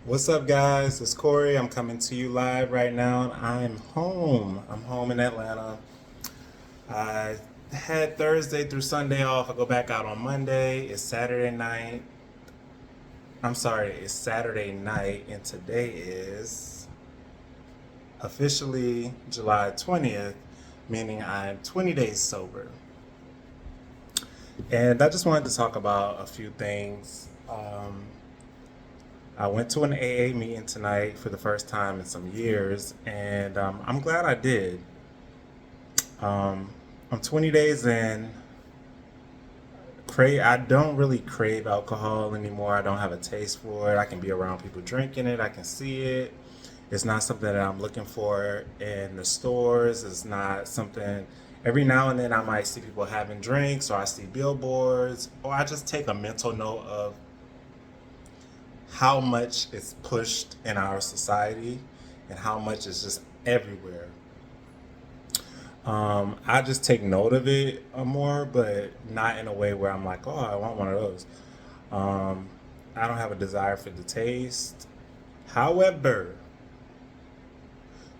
What's up, guys? It's Corey. I'm coming to you live right now. I'm home. I'm home in Atlanta. I had Thursday through Sunday off. I go back out on Monday. It's Saturday night. I'm sorry, it's Saturday night, and today is officially July 20th, meaning I'm 20 days sober. And I just wanted to talk about a few things. I went to an AA meeting tonight for the first time in some years, and I'm glad I did. Um, I'm 20 days in. I don't really crave alcohol anymore. I don't have a taste for it. I can be around people drinking it. I can see it. It's not something that I'm looking for in the stores. It's not something. Every now and then I might see people having drinks, or I see billboards, or I just take a mental note of how much it's pushed in our society and how much it's just everywhere. I just take note of it more, but not in a way where I'm like, oh, I want one of those. Um, I don't have a desire for the taste. However,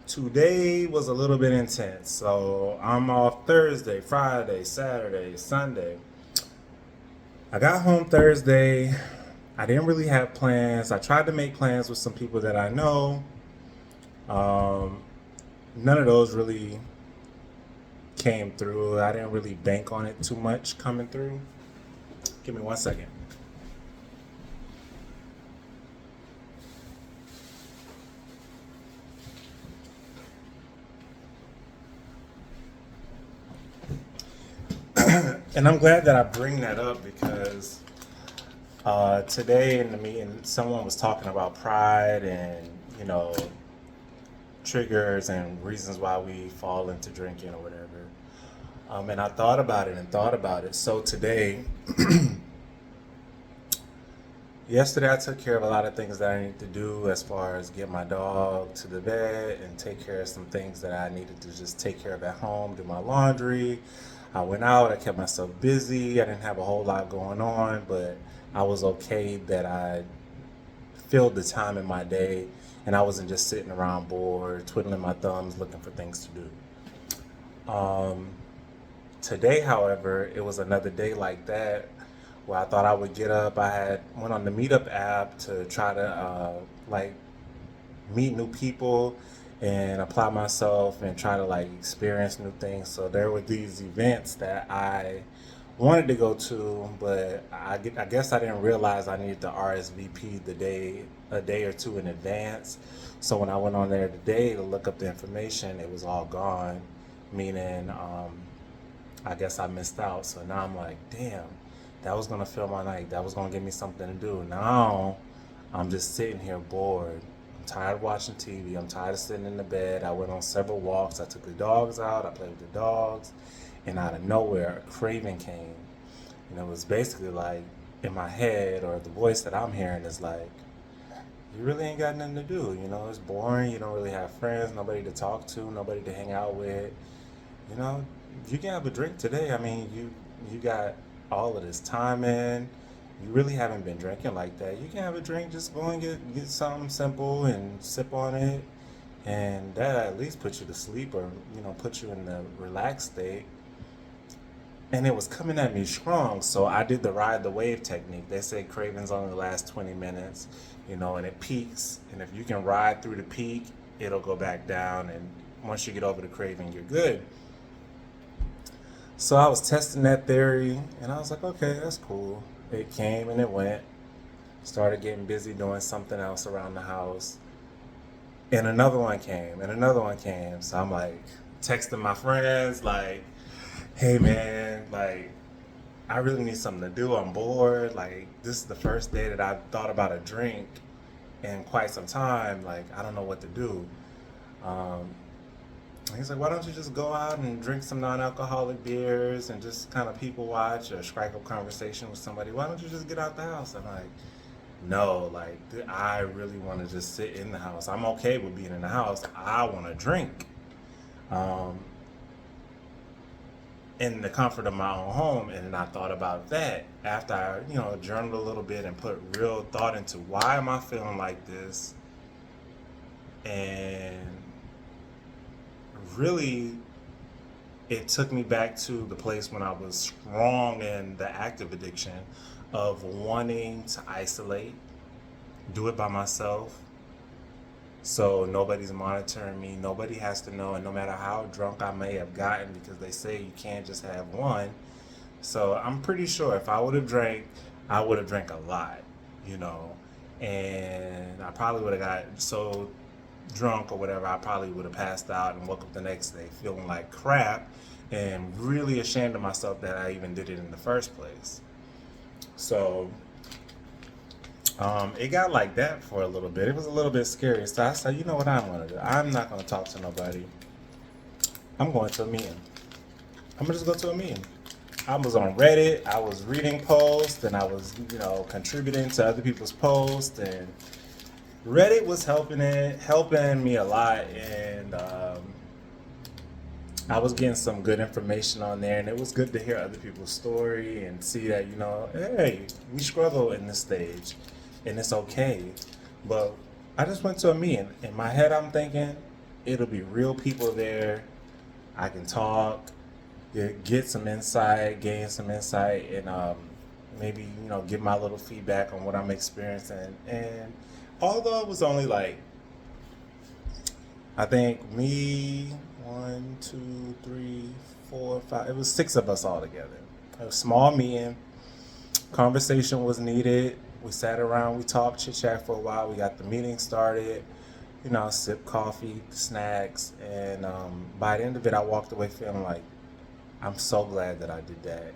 today was a little bit intense. So I'm off Thursday, Friday, Saturday, Sunday. I got home Thursday. I didn't really have plans. I tried to make plans with some people that I know. Um, None of those really came through. I didn't really bank on it too much coming through. Give me 1 second. And I'm glad that I bring that up because today in the meeting, someone was talking about pride and, triggers and reasons why we fall into drinking or whatever. And I thought about it and thought about it. So today, yesterday, I took care of a lot of things that I need to do as far as get my dog to the vet and take care of some things that I needed to just take care of at home, do my laundry. I went out, I kept myself busy. I didn't have a whole lot going on, but I was okay that I filled the time in my day and I wasn't just sitting around bored, twiddling my thumbs, looking for things to do. Today, however, it was another day like that where I thought I would get up. I had went on the Meetup app to try to like meet new people and apply myself and try to like experience new things. So there were these events that I wanted to go to, but I guess I didn't realize I needed to RSVP a day or two in advance. So when I went on there today to look up the information, it was all gone, meaning I guess I missed out. So now I'm like, damn, that was gonna fill my night. That was gonna give me something to do. Now I'm just sitting here bored. I'm tired of watching TV. I'm tired of sitting in the bed. I went on several walks. I took the dogs out. I played with the dogs. And out of nowhere, a craving came. And it was basically like in my head, or the voice that I'm hearing is like, you really ain't got nothing to do. It's boring. You don't really have friends, nobody to talk to, nobody to hang out with. You know, you can have a drink today. I mean, you got all of this time in. You really haven't been drinking like that. You can have a drink, just go and get something simple and sip on it. And that at least put you to sleep, or, put you in the relaxed state. And it was coming at me strong, so I did the ride the wave technique. They say cravings only last 20 minutes, and it peaks. And if you can ride through the peak, it'll go back down. And once you get over the craving, you're good. So I was testing that theory, and I was like, okay, that's cool. It came and it went. Started getting busy doing something else around the house. And another one came, and another one came. So I'm like texting my friends, like, hey man, like, I really need something to do. I'm bored. Like, this is the first day that I've thought about a drink in quite some time. Like, I don't know what to do. Um, he's like, why don't you just go out and drink some non-alcoholic beers and just kind of people watch or strike up conversation with somebody? Why don't you just get out the house? I'm like, no, like, I really want to just sit in the house. I'm okay with being in the house. I want to drink. Um, in the comfort of my own home. And then I thought about that after I, journaled a little bit and put real thought into why am I feeling like this, and really it took me back to the place when I was strong in the active addiction of wanting to isolate, do it by myself, so nobody's monitoring me, nobody has to know, and no matter how drunk I may have gotten, because they say you can't just have one. So I'm pretty sure if I would have drank, I would have drank a lot, you know, and I probably would have got so drunk or whatever, I probably would have passed out and woke up the next day feeling like crap and really ashamed of myself that I even did it in the first place. So it got like that for a little bit. It was a little bit scary. So I said, you know what I'm going to do? I'm not going to talk to nobody. I'm going to a meeting. I'm going to just go to a meeting. I was on Reddit. I was reading posts and I was, contributing to other people's posts, and Reddit was helping me a lot, and I was getting some good information on there, and it was good to hear other people's story and see that, hey, we struggle in this stage, and it's okay. But I just went to a meeting. In my head, I'm thinking it'll be real people there. I can talk, get some insight, gain some insight, and maybe give my little feedback on what I'm experiencing. And although it was only like, I think me, 1, 2, 3, 4, 5. It was 6 of us all together. A small meeting. Conversation was needed. We sat around, we talked, chit chat for a while. We got the meeting started. Sip coffee, snacks, and by the end of it, I walked away feeling like I'm so glad that I did that.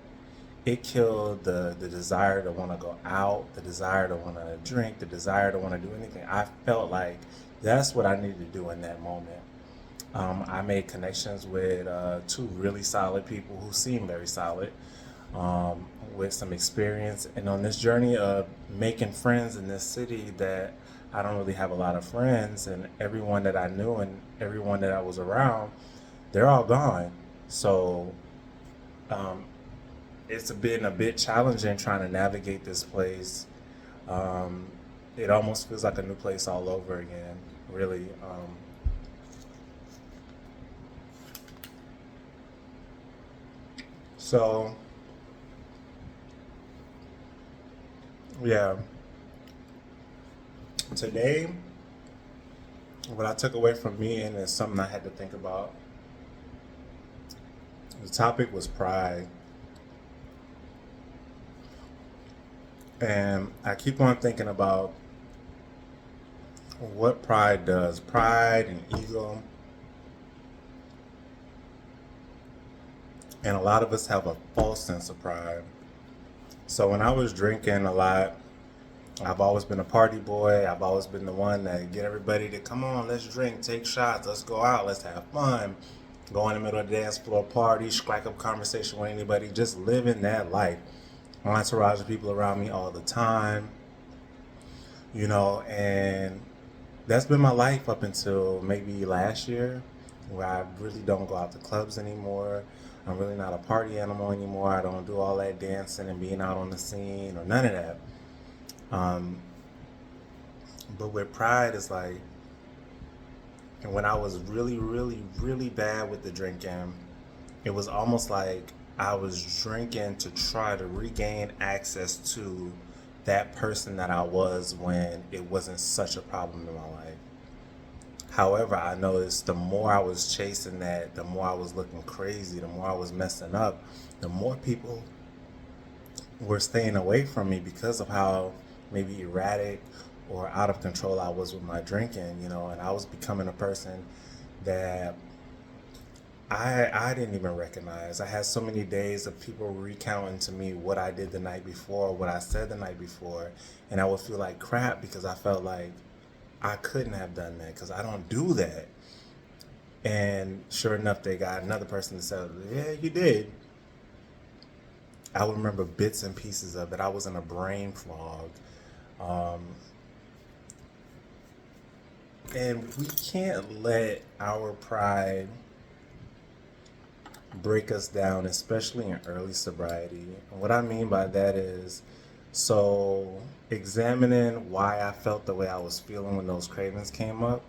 It killed the desire to want to go out, the desire to want to drink, the desire to want to do anything. I felt like that's what I needed to do in that moment. I made connections with 2 really solid people who seem very solid, with some experience. And on this journey of making friends in this city that I don't really have a lot of friends, and everyone that I knew and everyone that I was around, they're all gone. So um, it's been a bit challenging trying to navigate this place. Um, it almost feels like a new place all over again, really. So, yeah, today, what I took away from me, and it's something I had to think about, the topic was pride. And I keep on thinking about what pride does. Pride and ego. And a lot of us have a false sense of pride. So when I was drinking a lot, I've always been a party boy. I've always been the one that get everybody to come on, let's drink, take shots, let's go out, let's have fun. Go in the middle of the dance floor, party, strike up conversation with anybody, just living that life. Entourage of people around me all the time, and that's been my life up until maybe last year, where I really don't go out to clubs anymore. I'm really not a party animal anymore. I don't do all that dancing and being out on the scene or none of that. Um, but with pride, it's like, and when I was really, really, really bad with the drinking, it was almost like I was drinking to try to regain access to that person that I was when it wasn't such a problem in my life. However, I noticed the more I was chasing that, the more I was looking crazy, the more I was messing up, the more people were staying away from me because of how maybe erratic or out of control I was with my drinking, and I was becoming a person that I didn't even recognize. I had so many days of people recounting to me what I did the night before, what I said the night before, and I would feel like crap because I felt like I couldn't have done that because I don't do that. And sure enough, they got another person that said, yeah, you did. I would remember bits and pieces of it. I was in a brain fog. Um, and we can't let our pride break us down, especially in early sobriety. And what I mean by that is, so examining why I felt the way I was feeling when those cravings came up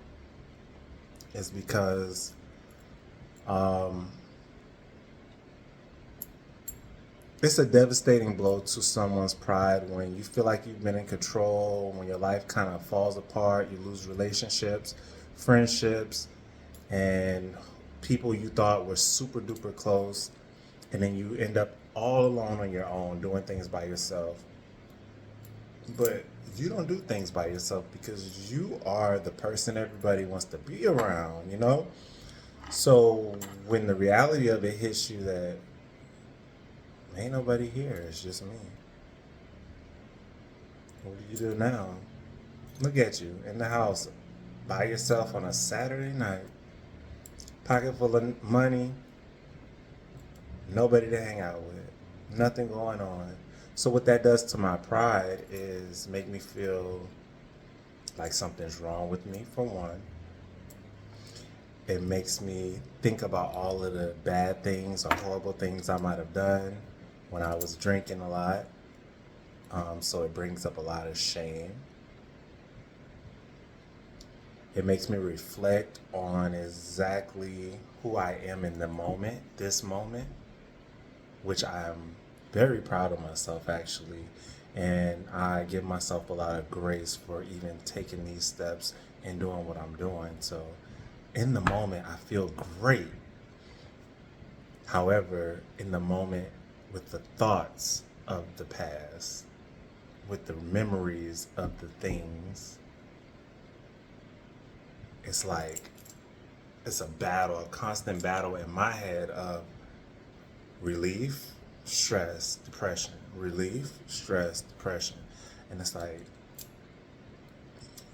is because um, it's a devastating blow to someone's pride when you feel like you've been in control, when your life kind of falls apart, you lose relationships, friendships, and people you thought were super duper close, and then you end up all alone on your own doing things by yourself. But you don't do things by yourself because you are the person everybody wants to be around, you know? So when the reality of it hits you that ain't nobody here, it's just me. What do you do now? Look at you in the house by yourself on a Saturday night, pocket full of money, nobody to hang out with, nothing going on. So what that does to my pride is make me feel like something's wrong with me, for one. It makes me think about all of the bad things or horrible things I might have done when I was drinking a lot. So it brings up a lot of shame. It makes me reflect on exactly who I am in the moment, this moment, which I'm very proud of myself actually. And I give myself a lot of grace for even taking these steps and doing what I'm doing. So in the moment, I feel great. However, in the moment, with the thoughts of the past, with the memories of the things, it's like it's a battle, a constant battle in my head of relief, stress, depression, relief, stress, depression. And it's like,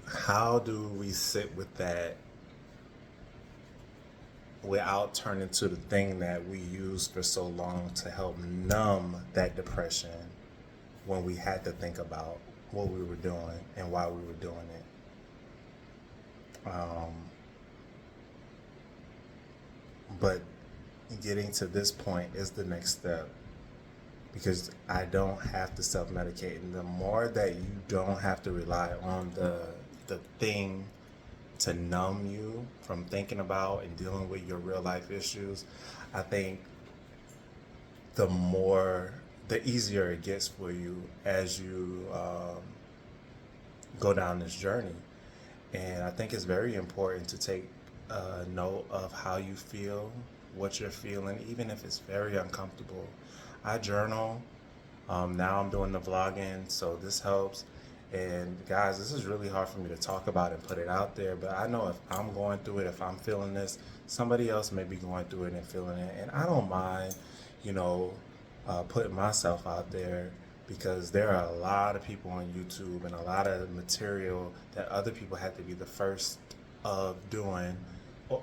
how do we sit with that without turning to the thing that we used for so long to help numb that depression when we had to think about what we were doing and why we were doing it? But getting to this point is the next step because I don't have to self-medicate. And the more that you don't have to rely on the thing to numb you from thinking about and dealing with your real life issues, I think the easier it gets for you as you go down this journey. And I think it's very important to take note of how you feel, what you're feeling, even if it's very uncomfortable. I journal. Now I'm doing the vlogging, so this helps. And guys, this is really hard for me to talk about and put it out there, but I know if I'm going through it, if I'm feeling this, somebody else may be going through it and feeling it. And I don't mind, you know, putting myself out there because there are a lot of people on YouTube and a lot of material that other people had to be the first of doing,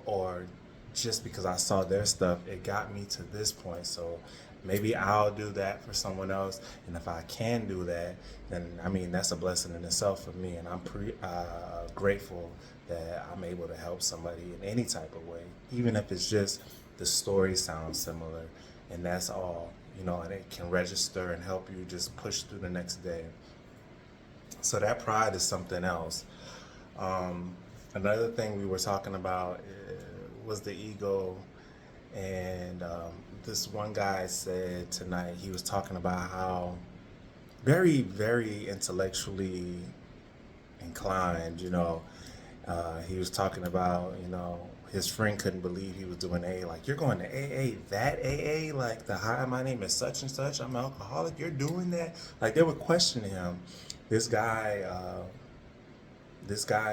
or just because I saw their stuff, it got me to this point. So maybe I'll do that for someone else. And if I can do that, then I mean, that's a blessing in itself for me. And I'm grateful that I'm able to help somebody in any type of way, even if it's just the story sounds similar and that's all, you know, and it can register and help you just push through the next day. So that pride is something else. Another thing we were talking about was the ego. And this one guy said tonight, he was talking about how very, very intellectually inclined, you know. He was talking about, you know, his friend couldn't believe he was doing AA. Like, you're going to AA, that AA? Like, hi, my name is such and such, I'm an alcoholic, you're doing that? Like, they were questioning him. This guy,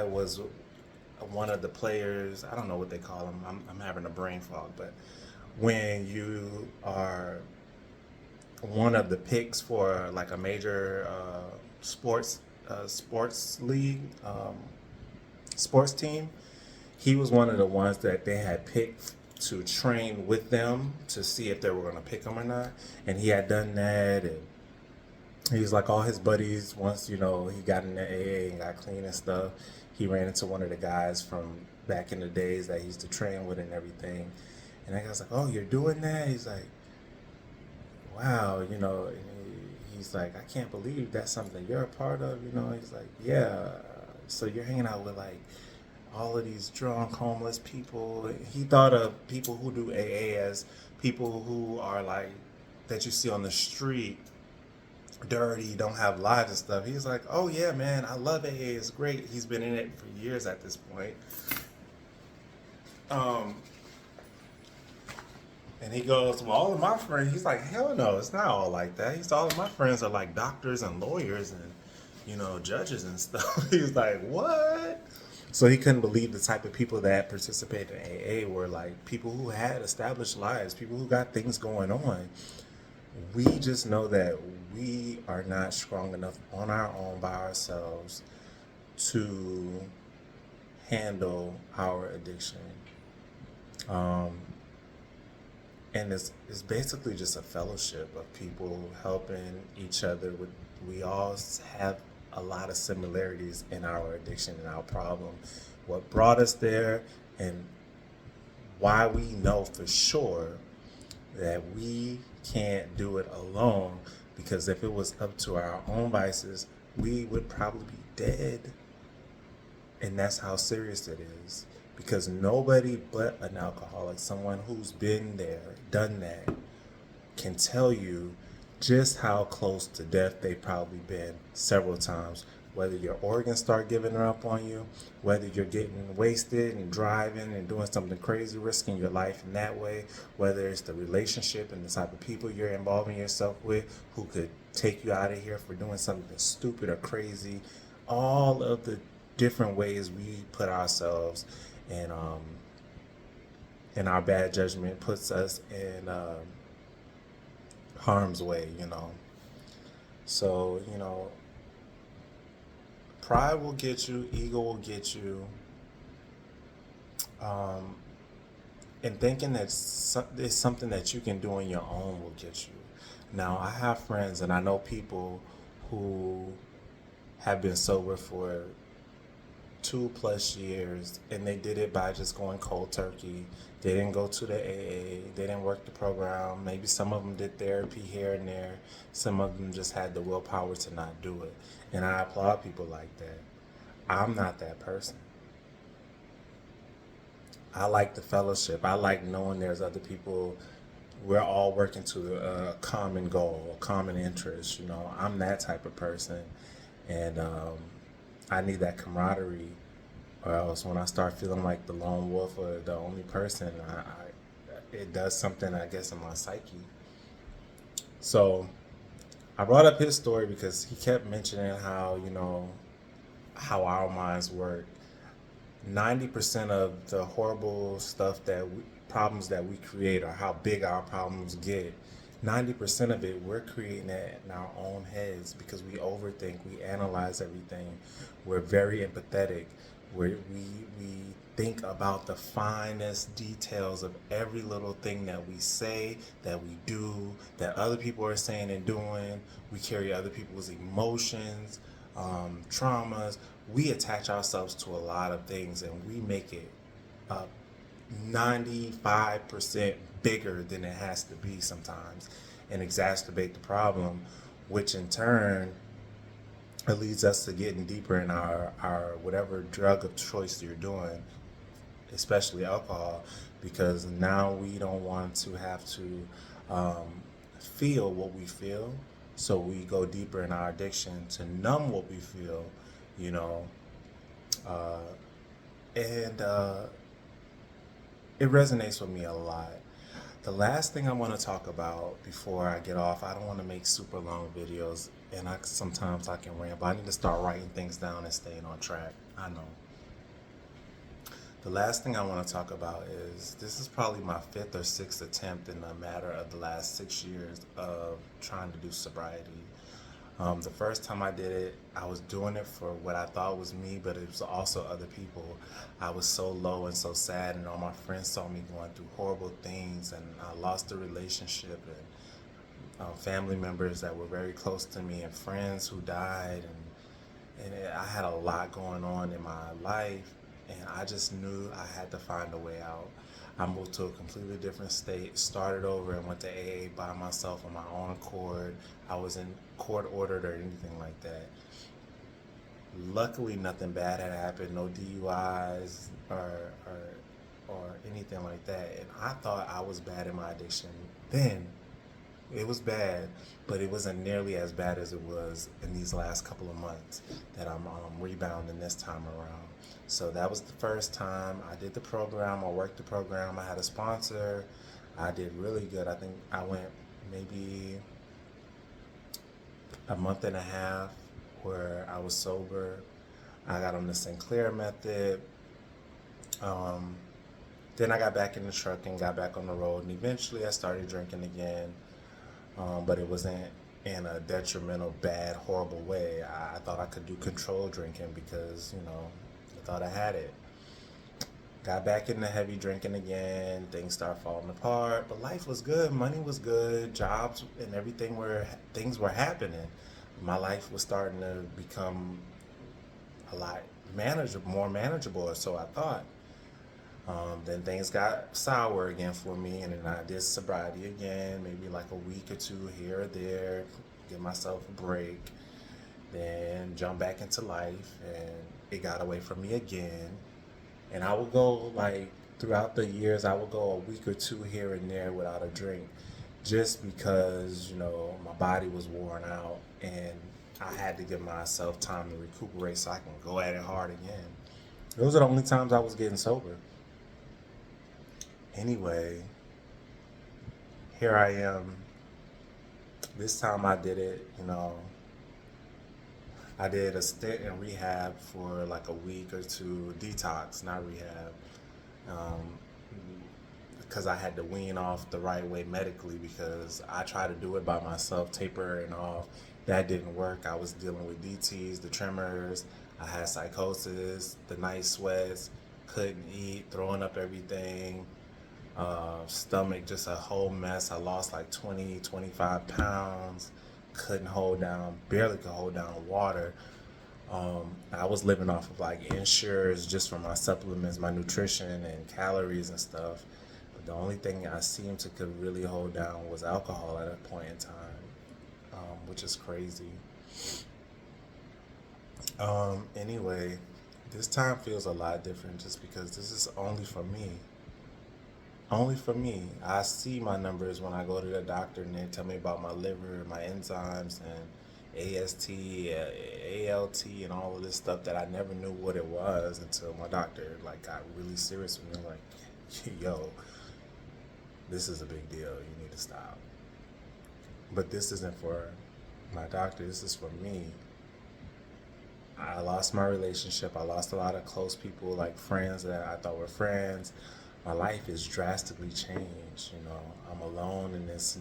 was one of the players. I don't know what they call him. I'm having a brain fog, but when you are one of the picks for like a major sports league, sports team, he was one of the ones that they had picked to train with them to see if they were going to pick him or not. And he had done that, and he was like all his buddies. Once, you know, he got into AA and got clean and stuff, he ran into one of the guys from back in the days that he used to train with and everything. And that guy's like, oh, you're doing that? He's like, wow, and he's like, I can't believe that's something you're a part of. He's like, yeah. So you're hanging out with like all of these drunk, homeless people. He thought of people who do AA as people who are like, that you see on the street, dirty, don't have lives and stuff. He's like, oh yeah, man, I love AA. It's great. He's been in it for years at this point. Um, And he goes, well, all of my friends, he's like, hell no, it's not all like that. He's all of my friends are like doctors and lawyers and, judges and stuff. He's like, what? So he couldn't believe the type of people that participated in AA were like people who had established lives, people who got things going on. We just know that we are not strong enough on our own by ourselves to handle our addiction. Um, and it's basically just a fellowship of people helping each other with. We all have a lot of similarities in our addiction and our problem, what brought us there, and why we know for sure that we can't do it alone, because if it was up to our own vices, we would probably be dead. And that's how serious it is. Because nobody but an alcoholic, someone who's been there, done that, can tell you just how close to death they've probably been several times. Whether your organs start giving up on you, whether you're getting wasted and driving and doing something crazy, risking your life in that way, whether it's the relationship and the type of people you're involving yourself with who could take you out of here for doing something stupid or crazy, all of the different ways we put ourselves and our bad judgment puts us in harm's way. So, pride will get you, ego will get you, um, and thinking that it's something that you can do on your own will get you. Now, I have friends and I know people who have been sober for 2+ years, and they did it by just going cold turkey. They didn't go to the AA, they didn't work the program. Maybe some of them did therapy here and there. Some of them just had the willpower to not do it. And I applaud people like that. I'm not that person. I like the fellowship. I like knowing there's other people. We're all working to a common goal, a common interest. I'm that type of person. And I need that camaraderie, or else when I start feeling like the lone wolf or the only person, it does something, I guess, in my psyche. So I brought up his story because he kept mentioning how our minds work. 90% of the horrible stuff problems that we create, or how big our problems get, 90% of it we're creating it in our own heads, because we overthink, we analyze everything, we're very empathetic, we think about the finest details of every little thing that we say, that we do, that other people are saying and doing. We carry other people's emotions, traumas. We attach ourselves to a lot of things, and we make it 95% bigger than it has to be sometimes, and exacerbate the problem, which in turn it leads us to getting deeper in our whatever drug of choice you're doing, especially alcohol, because now we don't want to have to feel what we feel, so we go deeper in our addiction to numb what we feel, you know, uh, and it resonates with me a lot. The last thing I want to talk about before I get off, I don't want to make super long videos, and sometimes I can ramble. I need to start writing things down and staying on track. I know. The last thing I want to talk about is, this is probably my fifth or sixth attempt in a matter of the last 6 years of trying to do sobriety. The first time I did it, I was doing it for what I thought was me, but it was also other people. I was so low and so sad, and all my friends saw me going through horrible things, and I lost a relationship, and family members that were very close to me, and friends who died, I had a lot going on in my life, and I just knew I had to find a way out. I moved to a completely different state, started over, and went to AA by myself on my own accord. I wasn't court ordered or anything like that. Luckily, nothing bad had happened, no DUIs or anything like that. And I thought I was bad in my addiction then. It was bad, but it wasn't nearly as bad as it was in these last couple of months that I'm rebounding this time around. So that was the first time I did the program. I worked the program. I had a sponsor. I did really good. I think I went maybe a month and a half where I was sober. I got on the Sinclair method. Um, then I got back in the truck and got back on the road, and eventually I started drinking again. But it wasn't in a detrimental, bad, horrible way. I thought I could do control drinking because, I thought I had it. Got back into heavy drinking again. Things started falling apart, but life was good. Money was good. Jobs and everything things were happening. My life was starting to become a lot more manageable, or so I thought. Then things got sour again for me, and then I did sobriety again, maybe like a week or two here or there, give myself a break, then jump back into life, and it got away from me again. And I would go like throughout the years, I would go a week or two here and there without a drink, just because my body was worn out, and I had to give myself time to recuperate so I can go at it hard again. Those are the only times I was getting sober. Anyway, here I am. This time I did it, I did a stint in rehab for like a week or two, detox, not rehab, um, because I had to wean off the right way medically because I tried to do it by myself, tapering off. That didn't work. I was dealing with DTs, the tremors, I had psychosis, the night sweats, couldn't eat, throwing up everything, stomach just a whole mess. I lost like 20, 25 pounds, couldn't hold down, barely could hold down water. I was living off of like insurance just for my supplements, my nutrition and calories and stuff. But the only thing I seemed to could really hold down was alcohol at a point in time, which is crazy. Anyway, this time feels a lot different just because this is only for me. Only for me. I see my numbers when I go to the doctor and they tell me about my liver, my enzymes, and AST, ALT, and all of this stuff that I never knew what it was until my doctor like got really serious with me. Like, yo, this is a big deal. You need to stop. But this isn't for my doctor. This is for me. I lost my relationship. I lost a lot of close people, like friends that I thought were friends. My life is drastically changed. I'm alone in this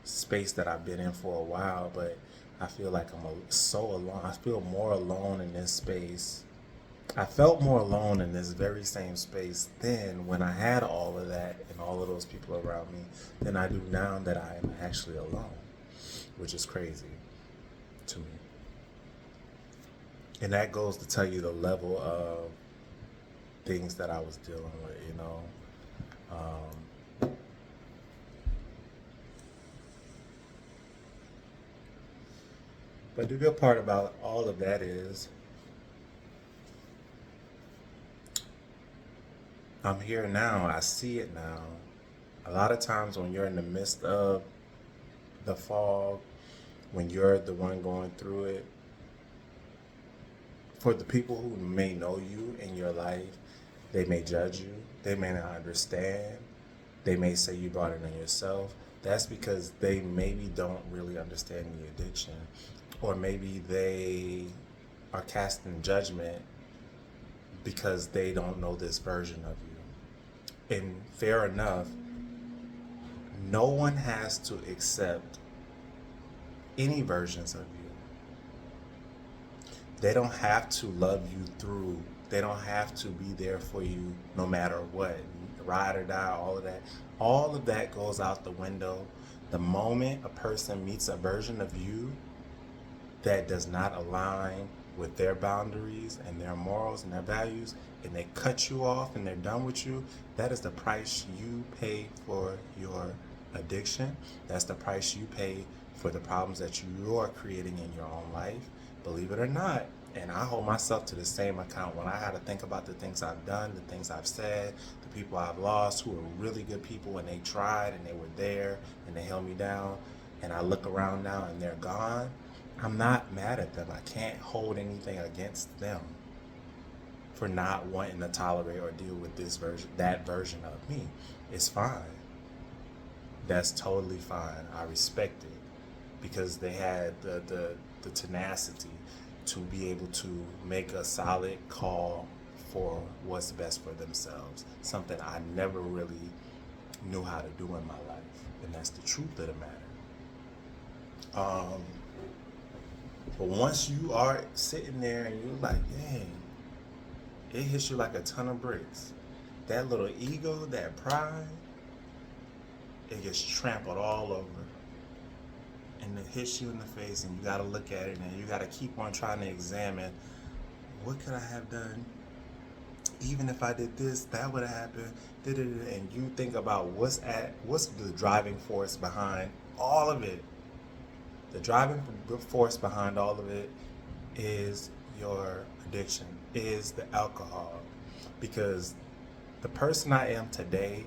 space that I've been in for a while, but I feel like so alone. I feel more alone in this space. I felt more alone in this very same space then when I had all of that and all of those people around me than I do now that I am actually alone, which is crazy to me. And that goes to tell you the level of things that I was dealing with. But the good part about all of that is I'm here now. I see it now. A lot of times when you're in the midst of the fog, when you're the one going through it, for the people who may know you in your life, they may judge you. They may not understand. They may say you brought it on yourself. That's because they maybe don't really understand the addiction. Or maybe they are casting judgment because they don't know this version of you. And fair enough, no one has to accept any versions of you. They don't have to love you through. They don't have to be there for you no matter what. Ride or die, all of that. All of that goes out the window the moment a person meets a version of you that does not align with their boundaries and their morals and their values, and they cut you off and they're done with you, that is the price you pay for your addiction. That's the price you pay for the problems that you are creating in your own life, believe it or not. And I hold myself to the same account when I had to think about the things I've done, the things I've said, the people I've lost who are really good people and they tried and they were there and they held me down. And I look around now and they're gone. I'm not mad at them. I can't hold anything against them for not wanting to tolerate or deal with this version, that version of me. It's fine. That's totally fine. I respect it because they had the tenacity to be able to make a solid call for what's best for themselves. Something I never really knew how to do in my life. And that's the truth of the matter. But once you are sitting there and you're like, dang, it hits you like a ton of bricks. That little ego, that pride, it gets trampled all over. And it hits you in the face and you gotta look at it and you gotta keep on trying to examine, what could I have done? Even if I did this, that would have happened. And you think about what's the driving force behind all of it. The driving force behind all of it is your addiction, is the alcohol. Because the person I am today,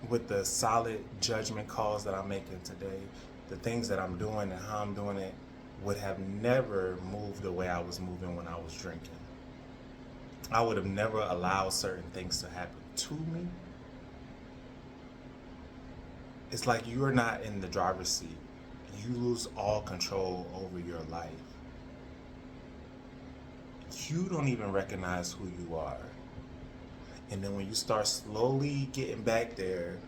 with the solid judgment calls that I'm making today, the things that I'm doing and how I'm doing it, would have never moved the way I was moving when I was drinking. I would have never allowed certain things to happen to me. It's like you are not in the driver's seat. You lose all control over your life. You don't even recognize who you are. And then when you start slowly getting back there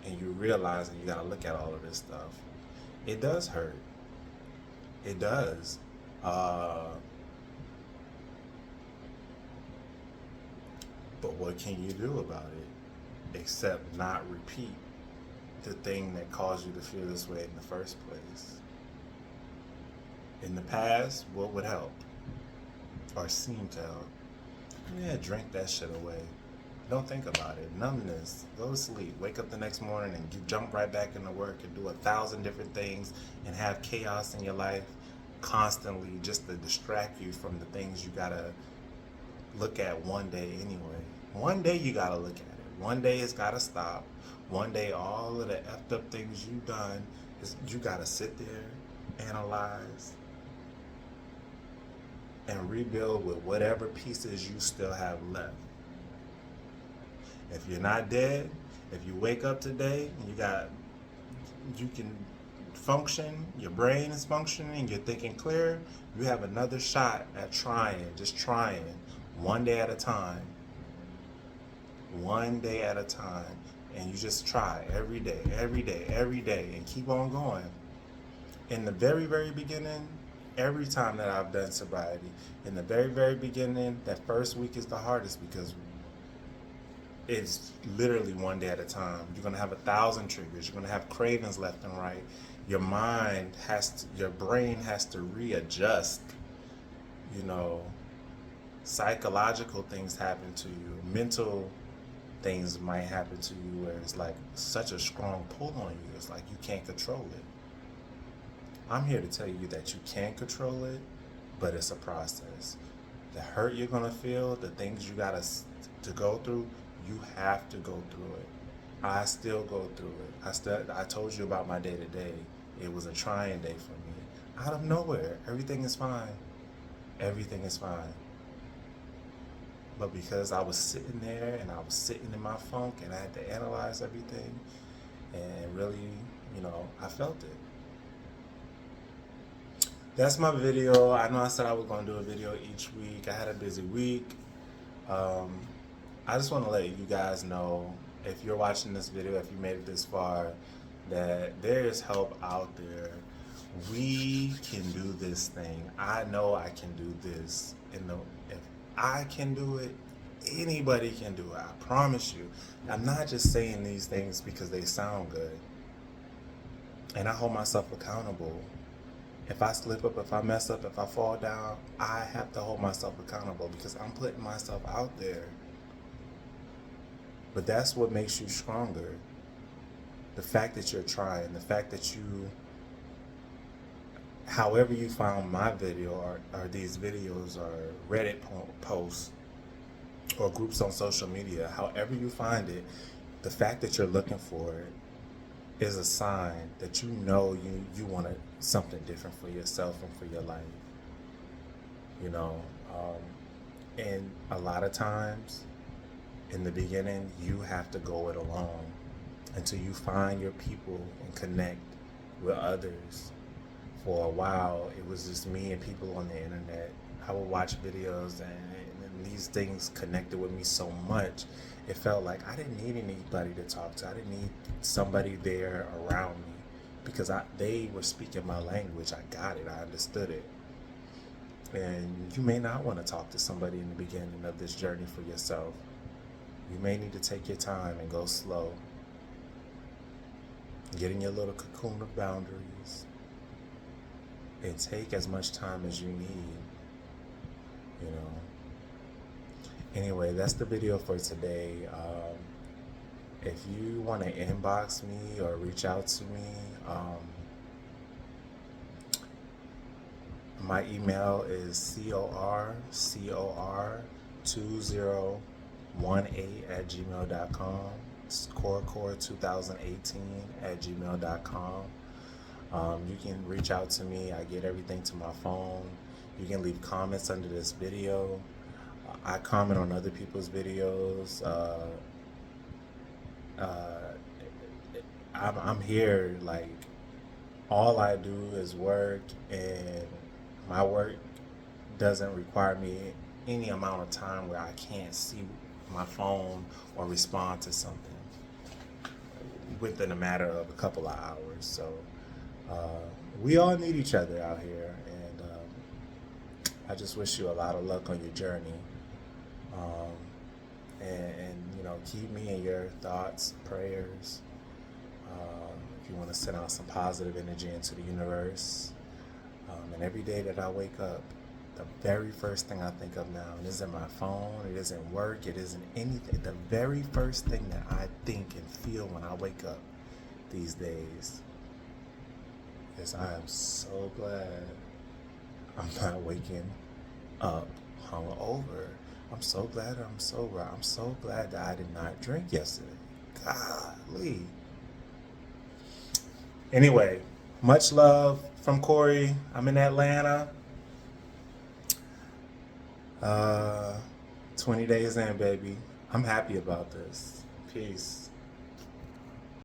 and you realize that you gotta look at all of this stuff, it does hurt. It does. But what can you do about it except not repeat the thing that caused you to feel this way in the first place? In the past, what would help? Or seem to help? Yeah, drink that shit away. Don't think about it. Numbness. Go to sleep. Wake up the next morning and jump right back into work and do 1,000 different things and have chaos in your life constantly just to distract you from the things you gotta look at one day anyway. One day you gotta look at it. One day it's gotta stop. One day all of the effed up things you've done, you gotta sit there, analyze, and rebuild with whatever pieces you still have left. If you're not dead, if you wake up today and you can function, your brain is functioning, you're thinking clear, you have another shot at just trying, one day at a time. One day at a time. And you just try every day, and keep on going. In the very, very beginning, every time that I've done sobriety, in the very, very beginning, that first week is the hardest because it's literally one day at a time. You're gonna have 1,000 triggers. You're gonna have cravings left and right. Your brain has to readjust. Psychological things happen to you. Mental things might happen to you where it's like such a strong pull on you. It's like you can't control it. I'm here to tell you that you can control it, but it's a process. The hurt you're gonna feel, the things you gotta to go through, you have to go through it. I still go through it. I told you about my day to day. It was a trying day for me. Out of nowhere, everything is fine. Everything is fine. But because I was sitting there and I was sitting in my funk and I had to analyze everything and really, I felt it. That's my video. I know I said I was going to do a video each week. I had a busy week. I just want to let you guys know, if you're watching this video, if you made it this far, that there is help out there. We can do this thing. I know I can do this. If I can do it, anybody can do it. I promise you. I'm not just saying these things because they sound good. And I hold myself accountable. If I slip up, if I mess up, if I fall down, I have to hold myself accountable because I'm putting myself out there. But that's what makes you stronger. The fact that you're trying, the fact that you, however you found my video or these videos or Reddit posts or groups on social media, however you find it, the fact that you're looking for it is a sign that you know you want something different for yourself and for your life. You know, and a lot of times in the beginning, you have to go it alone until you find your people and connect with others. For a while, it was just me and people on the internet. I would watch videos and these things connected with me so much. It felt like I didn't need anybody to talk to. I didn't need somebody there around me because they were speaking my language. I got it. I understood it. And you may not want to talk to somebody in the beginning of this journey for yourself. You may need to take your time and go slow. Get in your little cocoon of boundaries and take as much time as you need, you know. Anyway, that's the video for today. If you want to inbox me or reach out to me, my email is corcor2018@gmail.com. It's corcor2018@gmail.com. You can reach out to me. I get everything to my phone. You can leave comments under this video. I comment on other people's videos. I'm here, like, all I do is work, and my work doesn't require me any amount of time where I can't see my phone or respond to something within a matter of a couple of hours. So we all need each other out here, and I just wish you a lot of luck on your journey. And you know, keep me in your thoughts, prayers. If you want to send out some positive energy into the universe. And every day that I wake up, the very first thing I think of now, it isn't my phone, it isn't work, it isn't anything. The very first thing that I think and feel when I wake up these days is I am so glad I'm not waking up hungover. I'm so glad I'm sober. I'm so glad that I did not drink yesterday. Golly. Anyway, much love from Corey. I'm in Atlanta. 20 days in, baby. I'm happy about this. Peace.